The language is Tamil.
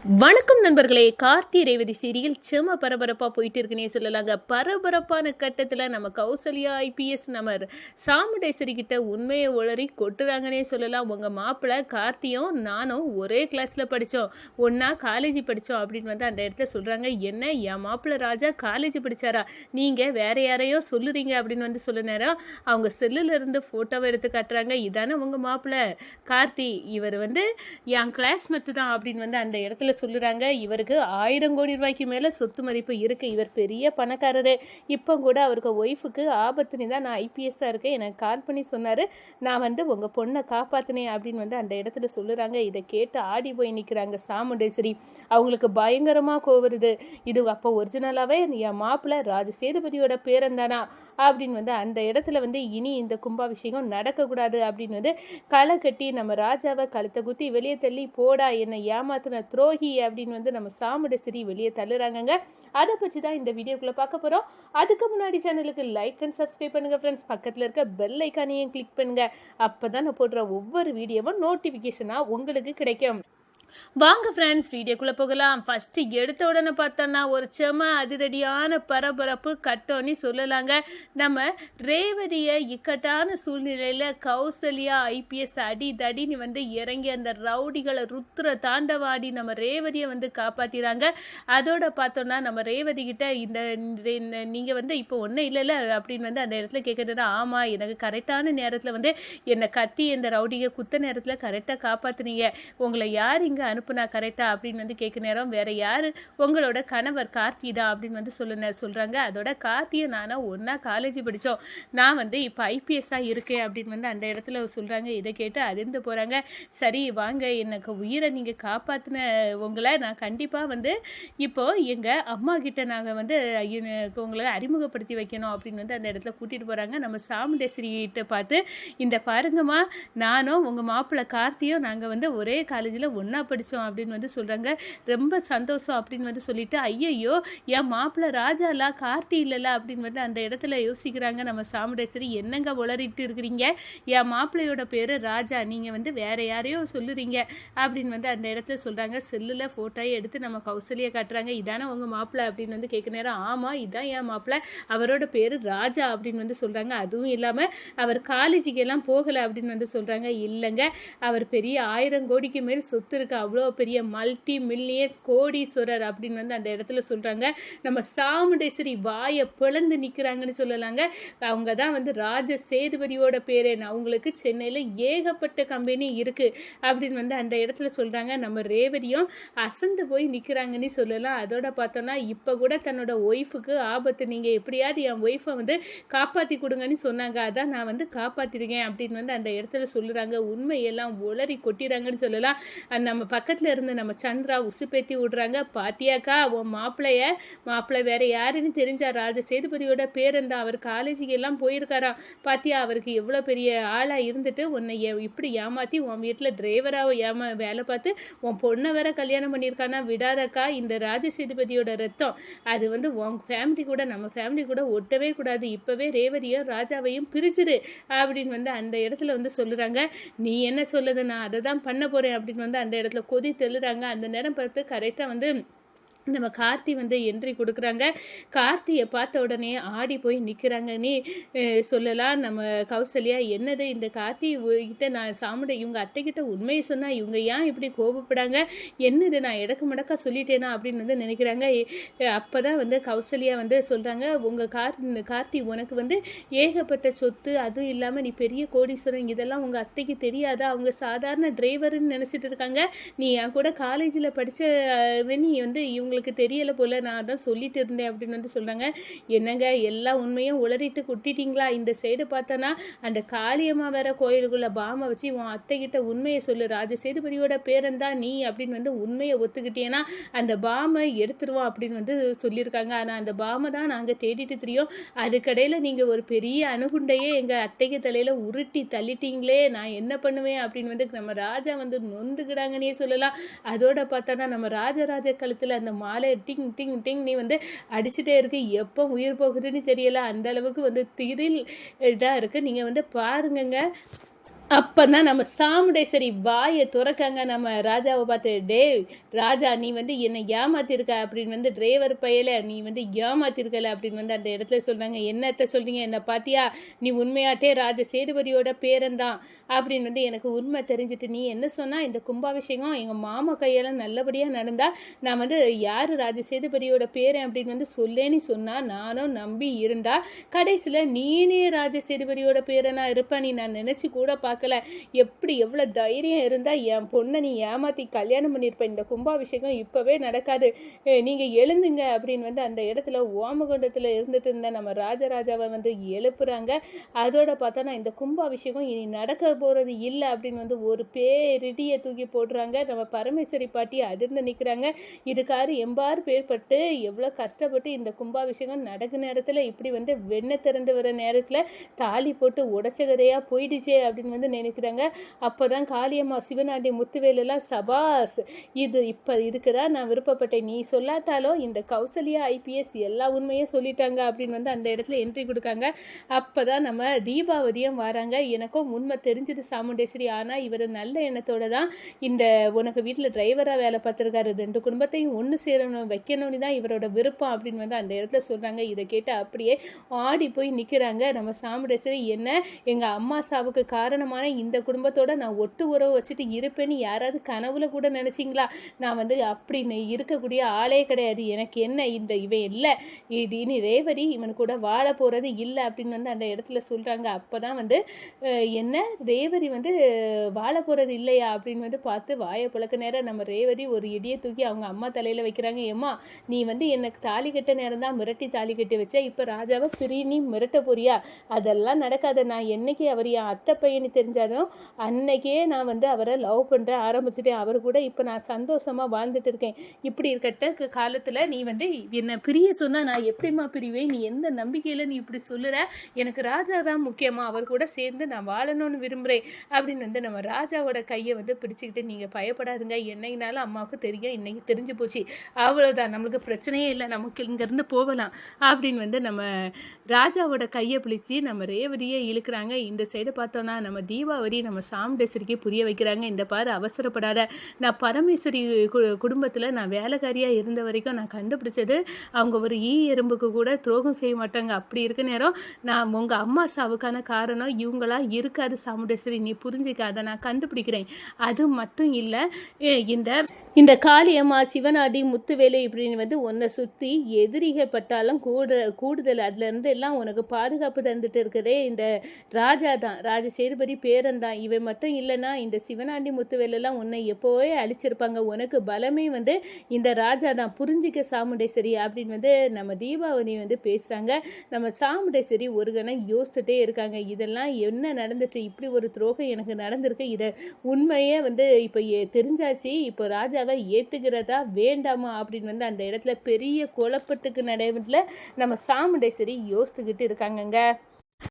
வணக்கம் நண்பர்களே. கார்த்தி ரேவதி சீரியல் செம பரபரப்பாக போயிட்டு இருக்குன்னே சொல்லலாங்க. பரபரப்பான கட்டத்தில் நம்ம கௌசல்யா ஐபிஎஸ் நம்ம சாமுண்டேஸ்வரி கிட்ட உண்மையை உளறி கொட்டுறாங்கன்னே சொல்லலாம். உங்கள் மாப்பிள்ளை கார்த்தியும் நானும் ஒரே கிளாஸில் படித்தோம், ஒன்றா காலேஜ் படித்தோம் அப்படின்னு வந்து அந்த இடத்துல சொல்கிறாங்க. என்ன, என் மாப்பிள்ளை ராஜா காலேஜ் படித்தாரா, நீங்கள் வேற யாரையோ சொல்லுறீங்க அப்படின்னு வந்து சொல்ல நேரம் அவங்க செல்லில் இருந்து ஃபோட்டோவை எடுத்து காட்டுறாங்க. இதானே உங்கள் மாப்பிள்ளை கார்த்தி, இவர் வந்து என் கிளாஸ்மேட்டு தான் அப்படின்னு வந்து அந்த இடத்துல சொல்லுறாங்க. இவருக்கு 1000 கோடி ரூபாய்க்கு மேலே சொத்து மதிப்பு இருக்குது, இவர் பெரிய பணக்காரரு. இப்போ கூட அவருக்கு ஒய்ஃபுக்கு ஆபத்துன்னு தான் நான் ஐபிஎஸ்ஸாக இருக்கேன், எனக்கு கால் பண்ணி சொன்னார், நான் வந்து உங்கள் பொண்ணை காப்பாற்றினேன் அப்படின்னு வந்து அந்த இடத்துல சொல்லுறாங்க. இதை கேட்டு ஆடி போய் நிற்கிறாங்க சாமுண்டேஸ்வரி. அவங்களுக்கு பயங்கரமாக கோவருது. இது அப்போ ஒரிஜினலாகவே என் மாப்பிள்ளை ராஜ சேதுபதியோட பேரந்தானா அப்படின்னு வந்து அந்த இடத்துல வந்து இனி இந்த கும்பாபிஷேகம் நடக்கக்கூடாது அப்படின்னு வந்து களை கட்டி நம்ம ராஜாவை கழுத்தை குத்தி வெளியே தள்ளி போடா, என்னை ஏமாத்தின துரோகி அப்படின்னு வந்து நம்ம சாமுண்டேஸ்வரி வெளியே தள்ளுறாங்கங்க. அதை பற்றி தான் இந்த வீடியோக்குள்ளே பார்க்க போகிறோம். அதுக்கு முன்னாடி சேனலுக்கு லைக் அண்ட் சப்ஸ்கிரைப் பண்ணுங்கள் ஃப்ரெண்ட்ஸ். பக்கத்தில் இருக்க பெல் ஐக்கானையும் கிளிக் பண்ணுங்கள். அப்போ தான் நான் போடுற ஒவ்வொரு வீடியோவும் நோட்டிஃபிகேஷனாக உங்களுக்கு கிடைக்கும். வாங்க ஃப்ரெண்ட்ஸ், வீடியோக்குள்ளே போகலாம். ஃபஸ்ட்டு எடுத்த உடனே பார்த்தோன்னா ஒரு செம அதிரடியான பரபரப்பு கட்டோன்னு சொல்லலாங்க. நம்ம ரேவதியை இக்கட்டான சூழ்நிலையில் கௌசல்யா ஐபிஎஸ் அடி தடின்னு வந்து இறங்கி அந்த ரவுடிகளை ருத்ர தாண்டவாடி நம்ம ரேவதியை வந்து காப்பாற்றிறாங்க. அதோட பார்த்தோன்னா நம்ம ரேவதி கிட்ட இந்த நீங்கள் வந்து இப்போ ஒன்றும் இல்லைல்ல அப்படின்னு வந்து அந்த இடத்துல கேட்குறதுனா, ஆமாம் எனக்கு கரெக்டான நேரத்தில் வந்து என்னை கத்தி இந்த ரவுடியை குத்த நேரத்தில் கரெக்டாக காப்பாற்றுனீங்க, உங்களை யார் இங்கே அனுப்புனா கரெக்டா அப்படின்னு வந்து கேட்க நேரம் வேற யாரு, உங்களோட கணவர் கார்த்தி தான் அப்படின்னு வந்து சொல்றாங்க. அதோட கார்த்தியை நானும் ஒன்னா காலேஜ் படித்தோம், நான் வந்து இப்போ ஐபிஎஸ்ஸாக இருக்கேன் அப்படின்னு வந்து அந்த இடத்துல சொல்கிறாங்க. இதை கேட்டு அதிர்ந்து போகிறாங்க. சரி வாங்க, எனக்கு உயிரை நீங்கள் காப்பாற்றின உங்களை நான் கண்டிப்பாக வந்து இப்போ எங்கள் அம்மா கிட்ட நாங்கள் வந்து உங்களை அறிமுகப்படுத்தி வைக்கணும் அப்படின்னு வந்து அந்த இடத்துல கூட்டிகிட்டு போகிறாங்க. நம்ம சாமுண்டேஸ்வரி கிட்ட பார்த்து, இந்த பாருங்கம்மா, நானும் உங்கள் மாப்பிள்ளை கார்த்தியும் நாங்கள் வந்து ஒரே காலேஜில் ஒன்றா படித்தோம் அப்படின்னு வந்து சொல்கிறாங்க. ரொம்ப சந்தோஷம் அப்படின்னு வந்து சொல்லிட்டு, ஐயையோ என் மாப்பிள்ளை ராஜாலா கார்த்தி இல்லைல்ல அப்படின்னு வந்து அந்த இடத்துல யோசிக்கிறாங்க நம்ம சாமுண்டேஸ்வரி. என்னங்க உளறிட்டு இருக்கிறீங்க, என் மாப்பிள்ளையோட பேர் ராஜா, நீங்கள் வந்து வேற யாரையோ சொல்லுறீங்க அப்படின்னு வந்து அந்த இடத்துல சொல்கிறாங்க. செல்லில் ஃபோட்டோயை எடுத்து நம்ம கௌசல்யா காட்டுறாங்க. இதானே உங்கள் மாப்பிள்ளை அப்படின்னு வந்து கேட்க நேரம், ஆமாம் இதான் என் மாப்பிள்ளை, அவரோட பேர் ராஜா அப்படின்னு வந்து சொல்கிறாங்க. அதுவும் இல்லாமல் அவர் காலேஜுக்கு எல்லாம் போகலை அப்படின்னு வந்து சொல்கிறாங்க. இல்லைங்க, அவர் பெரிய 1000 கோடிக்கு மேல் சொத்து இருக்கு, அவ்வளோ பெரிய மல்டி மில்லியன்ஸ் கோடீஸ்வரர் அப்படின்னு வந்து அந்த இடத்துல சொல்கிறாங்க. நம்ம சாமுண்டேஸ்வரி வாயை பிளந்து நிற்கிறாங்கன்னு சொல்லலாங்க. அவங்க தான் வந்து ராஜ சேதுபதியோட பேரே, அவங்களுக்கு சென்னையில் ஏகப்பட்ட கம்பெனி இருக்குது அப்படின்னு வந்து அந்த இடத்துல சொல்கிறாங்க. நம்ம ரேவதியும் அசந்து போய் நிற்கிறாங்கன்னு சொல்லலாம். அதோட பார்த்தோன்னா இப்போ கூட தன்னோட ஒய்ஃபுக்கு ஆபத்து, நீங்கள் எப்படியாவது என் ஒய்ஃபை வந்து காப்பாற்றி கொடுங்கன்னு சொன்னாங்க, அதான் நான் வந்து காப்பாற்றிருக்கேன் அப்படின்னு வந்து அந்த இடத்துல சொல்லுறாங்க. உண்மையெல்லாம் உளறி கொட்டிறாங்கன்னு சொல்லலாம். நம்ம பக்கத்தில் இருந்து நம்ம சந்திரா உசுப்பேத்தி விடுறாங்க. பாத்தியாக்கா, உன் மாப்பிள்ளை வேற யாருன்னு தெரிஞ்சா ராஜ சேதுபதியோட பேரந்தான், அவர் காலேஜுக்கு எல்லாம் போயிருக்காராம், பாத்தியா அவருக்கு எவ்வளோ பெரிய ஆளாக இருந்துட்டு உன்னை இப்படி ஏமாற்றி உன் வீட்டில் டிரைவராக வேலை பார்த்து உன் பொண்ணை வேற கல்யாணம் பண்ணியிருக்கானா, விடாதக்கா, இந்த ராஜ சேதுபதியோட ரத்தம் அது வந்து உன் ஃபேமிலி கூட நம்ம ஃபேமிலி கூட ஒட்டவே கூடாது, இப்போவே ரேவதியும் ராஜாவையும் பிரிச்சிரு அப்படின்னு வந்து அந்த இடத்துல வந்து சொல்லுறாங்க. நீ என்ன சொல்லுது, நான் அதை தான் பண்ண போகிறேன் அப்படின்னு வந்து அந்த இடத்துல கொதி தெளிறாங்க. அந்த நேரம் பார்த்து கரெக்டாக வந்து நம்ம கார்த்தி வந்து என்ட்ரி கொடுக்குறாங்க. கார்த்தியை பார்த்த உடனே ஆடி போய் நிற்கிறாங்கன்னு சொல்லலாம் நம்ம கௌசல்யா. என்னது இந்த கார்த்தி கிட்ட நான் இவங்க அத்தைக்கிட்ட உண்மையை சொன்னால் இவங்க ஏன் இப்படி கோபப்படாங்க, என்னது நான் இடக்கு மடக்கா சொல்லிட்டேனா அப்படின்னு வந்து நினைக்கிறாங்க. அப்போ தான் வந்து கௌசல்யா வந்து சொல்கிறாங்க, உங்கள் கார்த்தி உனக்கு வந்து ஏகப்பட்ட சொத்து, அதுவும் இல்லாமல் நீ பெரிய கோடீஸ்வரன், இதெல்லாம் உங்கள் அத்தைக்கு தெரியாதா, அவங்க சாதாரண டிரைவர்னு நினச்சிட்டு இருக்காங்க, நீ என் கூட காலேஜில் படித்த நீ வந்து இவங்க உங்களுக்கு தெரியலை போல், நான் அதான் சொல்லிட்டு இருந்தேன் அப்படின்னு வந்து சொல்கிறாங்க. என்னங்க எல்லா உண்மையும் உளறிட்டு குட்டிட்டீங்களா, இந்த சைடு பார்த்தோன்னா அந்த காளியம்மா வேற கோயிலுக்குள்ள பாமை வச்சு உன் அத்தைக்கிட்ட உண்மையை சொல்லு, ராஜ சேதுபதியோட பேரந்தான் நீ அப்படின்னு வந்து உண்மையை ஒத்துக்கிட்டேன்னா அந்த பாமை எடுத்துருவோம் அப்படின்னு வந்து சொல்லியிருக்காங்க. ஆனால் அந்த பாமை தான் நாங்கள் தேடிட்டு தெரியும், அதுக்கடையில் நீங்கள் ஒரு பெரிய அணுகுண்டையே எங்கள் அத்தைக்கு தலையில் உருட்டி தள்ளிட்டீங்களே, நான் என்ன பண்ணுவேன் அப்படின்னு வந்து நம்ம ராஜா வந்து நொந்துக்கிடாங்கன்னே சொல்லலாம். அதோட பார்த்தோன்னா நம்ம ராஜராஜ கழுத்தில் அந்த மாலை டிங் டிங் டிங் நீ வந்து அடிச்சுட்டே இருக்கு, எப்போ உயிர் போகுதுன்னு தெரியல, அந்த அளவுக்கு வந்து திரில் இதாக இருக்குது. நீங்கள் வந்து பாருங்கங்க. அப்பதான் நம்ம சாமுண்டேஸ்வரி வாயை துறக்காங்க நம்ம ராஜாவை பார்த்து, டேய் ராஜா, நீ வந்து என்னை ஏமாத்திருக்க அப்படின்னு வந்து டிரைவர் பையல நீ வந்து ஏமாத்திருக்கல அப்படின்னு வந்து அந்த இடத்துல சொல்றாங்க. என்னத்த சொல்றீங்க, என்ன பாத்தியா, நீ உண்மையாட்டே ராஜ சேதுபதியோட பேரன் தான் அப்படின்னு வந்து எனக்கு உண்மை தெரிஞ்சுட்டு நீ என்ன சொன்னா, இந்த கும்பாபிஷேகம் எங்க மாமா கையெல்லாம் நல்லபடியா நடந்தா நான் வந்து யாரு ராஜ சேதுபதியோட பேரன் அப்படின்னு வந்து சொல்லேன்னு சொன்னா நானும் நம்பி இருந்தா கடைசியில் நீனே ராஜ சேதுபதியோட பேரனா இருப்ப நீ நான் நினைச்சு கூட பார்க்கல. எப்படி எவ்வளோ தைரியம் இருந்தால் என் பொண்ணை நீ ஏமாற்றி கல்யாணம் பண்ணியிருப்ப. இந்த கும்பாபிஷேகம் இப்போவே நடக்காது, நீங்கள் எழுந்துங்க அப்படின்னு வந்து அந்த இடத்துல ஓமகுண்டத்தில் இருந்துட்டு இருந்த நம்ம ராஜராஜாவை வந்து எழுப்புறாங்க. அதோட பார்த்தோன்னா இந்த கும்பாபிஷேகம் இனி நடக்க போகிறது இல்லை அப்படின்னு வந்து ஒரு பேரிடியை தூக்கி போடுறாங்க. நம்ம பரமேஸ்வரி பாட்டி அதிர்ந்து நிற்கிறாங்க. இதுக்காரு எம்பாறு பேர்பட்டு எவ்வளோ கஷ்டப்பட்டு இந்த கும்பாபிஷேகம் நடக்க நேரத்தில் இப்படி வந்து வெண்ணெய் திரண்டு வர நேரத்தில் தாலி போட்டு உடச்சகதையாக போயிடுச்சே அப்படின்னு வந்து நினைக்கிறாங்க. அப்போதான் காளியம்மா சிவனாண்டி முத்துவேலெல்லாம் சபாஸ், இதுக்கு தான் நான் விருப்பப்பட்டேன், நீ சொல்லாட்டாலும் இந்த கௌசல்யா ஐபிஎஸ் எல்லா உண்மையும் சொல்லிட்டாங்க அப்படின்னு வந்து அந்த இடத்துல என்ட்ரி கொடுக்காங்க. அப்போதான் நம்ம தீபாவதியும் வராங்க. எனக்கும் உண்மை தெரிஞ்சது சாமுண்டேஸ்வரி, ஆனால் இவர் நல்ல எண்ணத்தோட தான் இந்த உனக்கு வீட்டில் டிரைவராக வேலை பார்த்துருக்காரு, 2 குடும்பத்தையும் ஒன்று சேரணும் வைக்கணும்னு தான் இவரோட விருப்பம் அப்படின்னு வந்து அந்த இடத்துல சொல்கிறாங்க. இதை கேட்டு அப்படியே ஆடி போய் நிற்கிறாங்க நம்ம சாமுண்டேஸ்வரி. என்ன, எங்கள் அம்மா சாவுக்கு காரணமான இந்த குடும்பத்தோட நான் ஒட்டு உறவு வச்சுட்டு இருப்பேன்னு யாராவது கனவுல கூட நினச்சிங்களா? நான் வந்து அப்படி இருக்கக்கூடிய ஆளே கிடையாது. எனக்கு என்ன, இவன் இல்லை, இது இனி ரேவதி இவன் கூட வாழ போகிறது இல்லை அப்படின்னு வந்து அந்த இடத்துல சொல்கிறாங்க. அப்போ தான் வந்து என்ன, ரேவதி வந்து வாழ போகிறது இல்லையா அப்படின்னு வந்து பார்த்து வாயை புழக்க நேரம் நம்ம ரேவதி ஒரு இடியை தூக்கி அவங்க அம்மா தலையில் வைக்கிறாங்க. ஏம்மா, நீ வந்து எனக்கு தாலி கட்ட நேரம் தான் மிரட்டி தாலி கட்டி வச்சா, இப்போ ராஜாவை நீ மிரட்ட போறியா? அதெல்லாம் நடக்காது. நான் என்னைக்கு அவர் என் அத்தை பையனு தெரிஞ்சாலும் அன்னைக்கே நான் வந்து அவரை லவ் பண்ணுற ஆரம்பிச்சிட்டேன். அவர் கூட இப்போ நான் சந்தோஷமாக வாழ்ந்துட்டு இருக்கேன். இப்படி இருக்கட்ட காலத்தில் நீ வந்து என்னை பிரிய சொன்னால் நான் எப்படிமா பிரிவேன்? நீ எந்த நம்பிக்கையில் நீ இப்படி சொல்லுற? எனக்கு ராஜா தான் முக்கியமாக, அவர் கூட சேர்ந்து நான் வாழணும்னு விரும்புகிறேன் அப்படின்னு வந்து நம்ம ராஜாவோட கையை வந்து பிடிச்சிக்கிட்டு, நீங்கள் பயப்படாதுங்க, என்னைக்குனாலும் அம்மாவுக்கு தெரியும், இன்னைக்கு தெரிஞ்சு போச்சு, அவ்வளோதான், நம்மளுக்கு பிரச்சனையே இல்லை, நமக்கு இங்கேருந்து போகலாம் அப்படின்னு வந்து நம்ம ராஜாவோட கையை பிடிச்சி நம்ம ரேவதியை இழுக்கிறாங்க. இந்த சைடு பார்த்தோன்னா நம்ம தீபாவளி நம்ம சாமுண்டேஸ்வரிக்கு புரிய வைக்கிறாங்க. இந்த பாரு, அவசரப்படாத, நான் பரமேஸ்வரி குடும்பத்தில் நான் வேலைக்காரியாக இருந்த வரைக்கும் நான் கண்டுபிடிச்சது அவங்க ஒரு எறும்புக்கு கூட துரோகம் செய்ய மாட்டாங்க. அப்படி இருக்க நேரம் நான் உங்கள் அம்மா சாவுக்கான காரணம் இவங்களா இருக்காது சாமுண்டேஸ்வரி, நீ புரிஞ்சிக்காத, நான் கண்டுபிடிக்கிறேன். அது மட்டும் இல்லை, இந்த காளியம்மா சிவனாடி முத்துவேலை இப்படின்னு வந்து உன்னை சுற்றி எதிரிகள் பட்டாலும் கூடுதல் அதுலேருந்து எல்லாம் உனக்கு பாதுகாப்பு தந்துட்டு இருக்குதே இந்த ராஜா தான், ராஜ சேதுபதி பேரன் தான். இவன் மட்டும் இல்லைன்னா இந்த சிவனாண்டி முத்துவேலெல்லாம் உன்னை எப்போவே அழிச்சிருப்பாங்க. உனக்கு பலமே வந்து இந்த ராஜா தான், புரிஞ்சிக்க சாமுண்டேஸ்வரி அப்படின்னு வந்து நம்ம தீபாவளி வந்து பேசுகிறாங்க. நம்ம சாமுண்டேஸ்வரி ஒரு கணம் யோசிச்சுட்டே இருக்காங்க. இதெல்லாம் என்ன நடந்துட்டு, இப்படி ஒரு துரோகம் எனக்கு நடந்திருக்கு, இதை உண்மையே வந்து இப்போ தெரிஞ்சாச்சு, இப்போ ராஜாவை ஏற்றுக்கிறதா வேண்டாமா அப்படின்னு வந்து அந்த இடத்துல பெரிய குழப்பத்துக்கு நடைமுறையில் நம்ம சாமுண்டேஸ்வரி யோசித்துக்கிட்டு இருக்காங்கங்க.